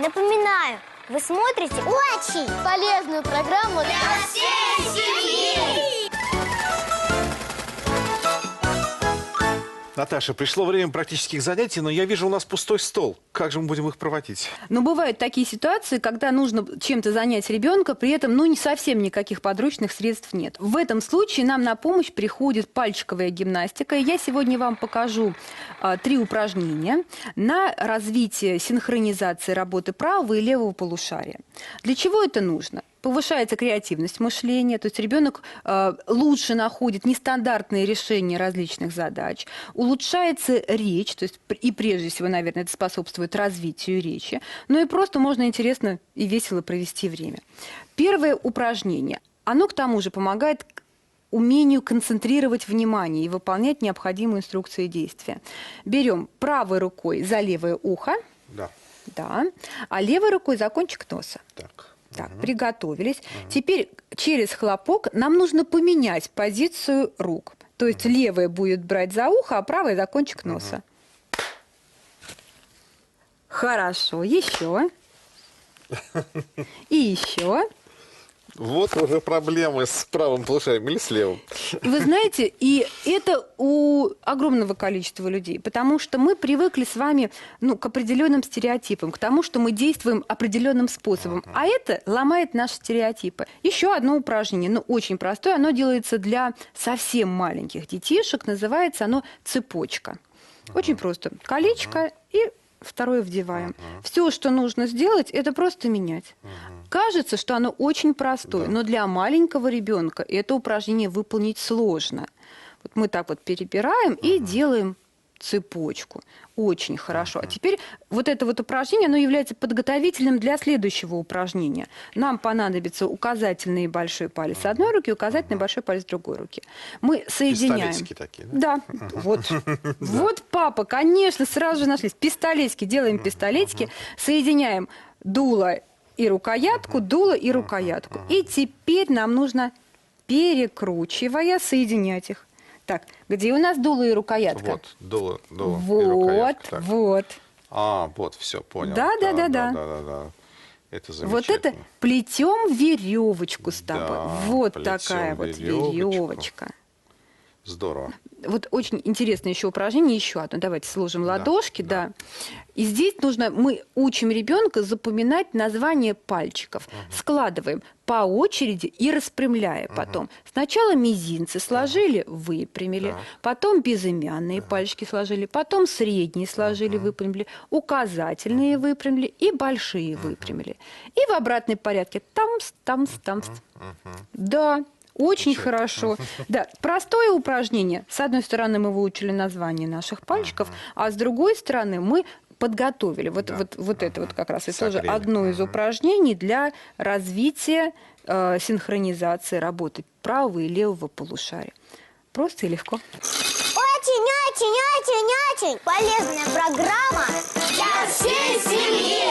Напоминаю, вы смотрите очень полезную программу для всей семьи. Наташа, пришло время практических занятий, но я вижу, у нас пустой стол. Как же мы будем их проводить? Но бывают такие ситуации, когда нужно чем-то занять ребенка, при этом не совсем никаких подручных средств нет. В этом случае нам на помощь приходит пальчиковая гимнастика. И я сегодня вам покажу 3 упражнения на развитие синхронизации работы правого и левого полушария. Для чего это нужно? Повышается креативность мышления, то есть ребенок лучше находит нестандартные решения различных задач, улучшается речь, то есть и прежде всего, наверное, это способствует развитию речи, но и просто можно интересно и весело провести время. Первое упражнение, оно к тому же помогает умению концентрировать внимание и выполнять необходимые инструкции действия. Берем правой рукой за левое ухо, да, а левой рукой за кончик носа. Так, приготовились. Теперь через хлопок нам нужно поменять позицию рук. То есть левая будет брать за ухо, а правая за кончик носа. Хорошо, еще. И еще. Вот уже проблемы с правым полушарием или с левым. Вы знаете, и это у огромного количества людей, потому что мы привыкли с вами к определенным стереотипам, к тому, что мы действуем определенным способом, а это ломает наши стереотипы. Еще одно упражнение, но очень простое, оно делается для совсем маленьких детишек, называется оно цепочка. Очень просто. Колечко и второе вдеваем. Все, что нужно сделать, это просто менять. Кажется, что оно очень простое, но для маленького ребенка это упражнение выполнить сложно. Вот мы так вот перебираем и делаем цепочку. Очень хорошо. А теперь вот это вот упражнение, оно является подготовительным для следующего упражнения. Нам понадобится указательный и большой палец одной руки, указательный и большой палец другой руки. Мы соединяем. Пистолетики такие, да? Да, вот. Вот, папа, конечно, сразу же нашлись. Пистолетики, делаем пистолетики, соединяем дуло и рукоятку, дуло и рукоятку. И теперь нам нужно, перекручивая, соединять их. Так, где у нас дуло и рукоятка? Вот, дуло вот, и рукоятка. Так. Вот. Вот, все, понял. Да. Это замечательно. Вот это плетем веревочку с тобой. Да, Вот плетем такая вот веревочку. веревочка. Здорово. Вот очень интересное еще упражнение, еще одно. Давайте сложим ладошки, да. И здесь мы учим ребенка запоминать названия пальчиков. Складываем по очереди и распрямляя потом. Сначала мизинцы сложили, выпрямили, потом безымянные пальчики сложили, потом средние сложили, выпрямили, указательные выпрямили и большие выпрямили. И в обратном порядке тамс, тамс, тамс. Да. Очень хорошо. Да, простое упражнение. С одной стороны, мы выучили название наших пальчиков, а с другой стороны, мы подготовили. Вот это вот как раз и тоже одно из упражнений для развития синхронизации работы правого и левого полушария. Просто и легко. Очень полезная программа для всей семьи.